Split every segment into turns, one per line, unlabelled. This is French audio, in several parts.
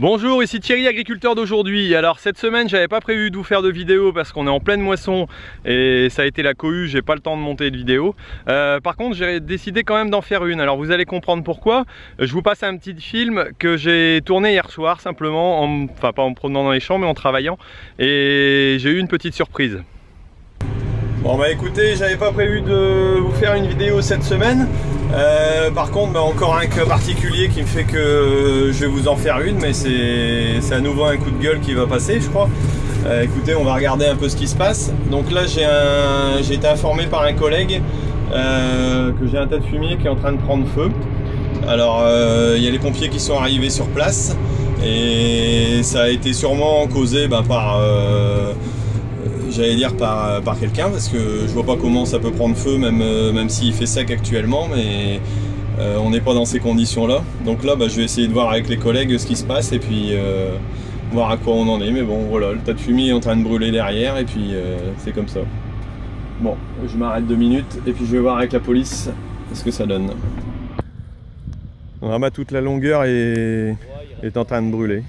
Bonjour, ici Thierry, agriculteur d'aujourd'hui. Alors cette semaine j'avais pas prévu de vous faire de vidéo parce qu'on est en pleine moisson et ça a été la cohue, j'ai pas le temps de monter de vidéo. Par contre j'ai décidé quand même d'en faire une. Alors vous allez comprendre pourquoi. Je vous passe un petit film que j'ai tourné hier soir simplement, enfin pas en me promenant dans les champs mais en travaillant, et j'ai eu une petite surprise. Bon bah écoutez, j'avais pas prévu de vous faire une vidéo cette semaine. Par contre encore un cas particulier qui me fait que je vais vous en faire une, mais c'est à nouveau un coup de gueule qui va passer je crois. Écoutez, on va regarder un peu ce qui se passe. Donc là j'ai été informé par un collègue que j'ai un tas de fumier qui est en train de prendre feu. Alors il y a les pompiers qui sont arrivés sur place et ça a été sûrement causé par j'allais dire par quelqu'un, parce que je vois pas comment ça peut prendre feu même s'il fait sec actuellement, mais on n'est pas dans ces conditions là. Donc là je vais essayer de voir avec les collègues ce qui se passe et puis voir à quoi on en est. Mais bon voilà, le tas de fumier est en train de brûler derrière et puis c'est comme ça. Bon, je m'arrête 2 minutes et puis je vais voir avec la police ce que ça donne. Vraiment toute la longueur est en train de brûler.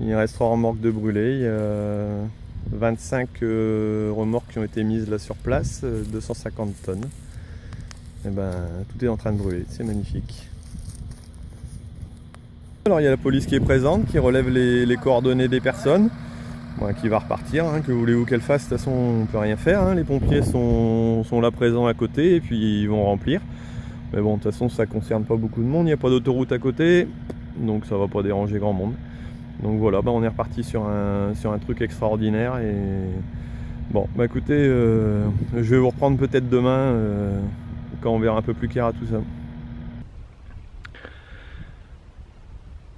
Il reste 3 remorques de brûler. Il y a 25 remorques qui ont été mises là sur place, 250 tonnes. Et tout est en train de brûler, c'est magnifique. Alors il y a la police qui est présente, qui relève les coordonnées des personnes, qui va repartir, que voulez-vous qu'elle fasse, de toute façon on ne peut rien faire, les pompiers sont là présents à côté et puis ils vont remplir. Mais bon, de toute façon ça ne concerne pas beaucoup de monde, il n'y a pas d'autoroute à côté, donc ça ne va pas déranger grand monde. Donc voilà, on est reparti sur un truc extraordinaire. Et bon, écoutez, je vais vous reprendre peut-être demain quand on verra un peu plus clair à tout ça.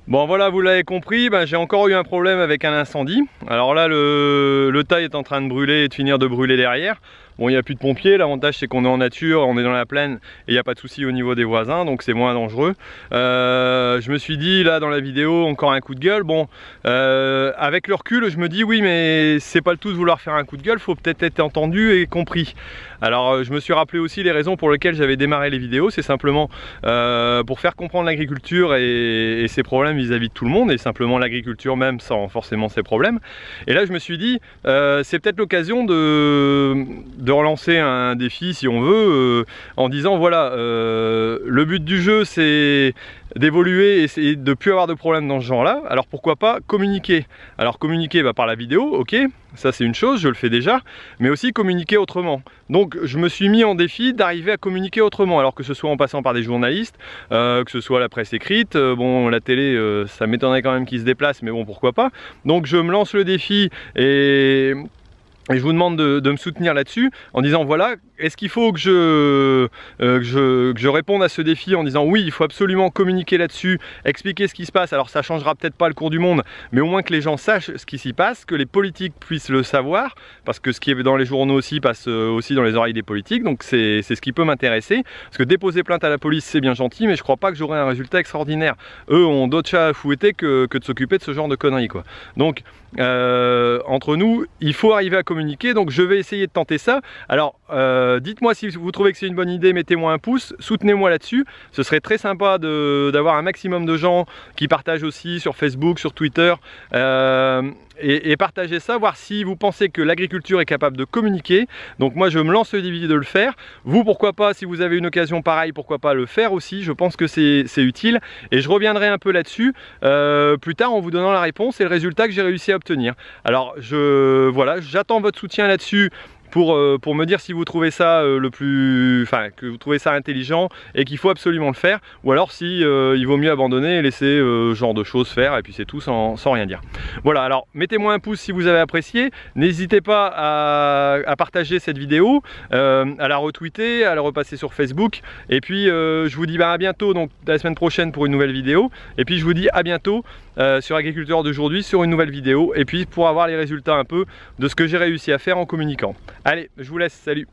Bon voilà, vous l'avez compris, j'ai encore eu un problème avec un incendie. Alors là le tas est en train de brûler et de finir de brûler derrière. Bon, il n'y a plus de pompiers, l'avantage c'est qu'on est en nature, on est dans la plaine et il n'y a pas de souci au niveau des voisins, donc c'est moins dangereux. Je me suis dit là dans la vidéo, encore un coup de gueule. Bon, avec le recul je me dis oui, mais c'est pas le tout de vouloir faire un coup de gueule, faut peut-être être entendu et compris. Alors je me suis rappelé aussi les raisons pour lesquelles j'avais démarré les vidéos, c'est simplement pour faire comprendre l'agriculture et ses problèmes vis-à-vis de tout le monde, et simplement l'agriculture même sans forcément ses problèmes. Et là je me suis dit, c'est peut-être l'occasion de relancer un défi si on veut, en disant voilà, le but du jeu c'est d'évoluer et essayer de ne plus avoir de problème dans ce genre là, alors pourquoi pas communiquer. Alors communiquer par la vidéo, ok, ça c'est une chose, je le fais déjà, mais aussi communiquer autrement. Donc je me suis mis en défi d'arriver à communiquer autrement, alors que ce soit en passant par des journalistes, que ce soit la presse écrite, bon la télé ça m'étonnerait quand même qu'ils se déplacent, mais bon pourquoi pas. Donc je me lance le défi et je vous demande de me soutenir là-dessus en disant voilà, est-ce qu'il faut que je réponde à ce défi en disant oui, il faut absolument communiquer là-dessus, expliquer ce qui se passe. Alors ça changera peut-être pas le cours du monde, mais au moins que les gens sachent ce qui s'y passe, que les politiques puissent le savoir, parce que ce qui est dans les journaux aussi passe aussi dans les oreilles des politiques, donc c'est ce qui peut m'intéresser. Parce que déposer plainte à la police c'est bien gentil, mais je crois pas que j'aurai un résultat extraordinaire. Eux ont d'autres chats à fouetter que de s'occuper de ce genre de conneries quoi. Donc entre nous, il faut arriver à communiquer, donc je vais essayer de tenter ça. Alors dites-moi si vous trouvez que c'est une bonne idée, mettez-moi un pouce, soutenez-moi là-dessus, ce serait très sympa d'avoir un maximum de gens qui partagent aussi sur Facebook, sur Twitter, et partagez ça, voir si vous pensez que l'agriculture est capable de communiquer. Donc moi je me lance le défi de le faire, vous pourquoi pas, si vous avez une occasion pareille, pourquoi pas le faire aussi, je pense que c'est utile, et je reviendrai un peu là-dessus plus tard en vous donnant la réponse et le résultat que j'ai réussi à obtenir. Alors voilà, j'attends votre soutien là-dessus pour me dire si vous trouvez ça que vous trouvez ça intelligent et qu'il faut absolument le faire, ou alors si il vaut mieux abandonner et laisser ce genre de choses faire et puis c'est tout sans rien dire. Voilà, alors mettez-moi un pouce si vous avez apprécié, n'hésitez pas à partager cette vidéo, à la retweeter, à la repasser sur Facebook, et puis je vous dis à bientôt, donc la semaine prochaine pour une nouvelle vidéo, et puis je vous dis à bientôt sur Agriculteur d'aujourd'hui sur une nouvelle vidéo, et puis pour avoir les résultats un peu de ce que j'ai réussi à faire en communiquant. Allez, je vous laisse, salut!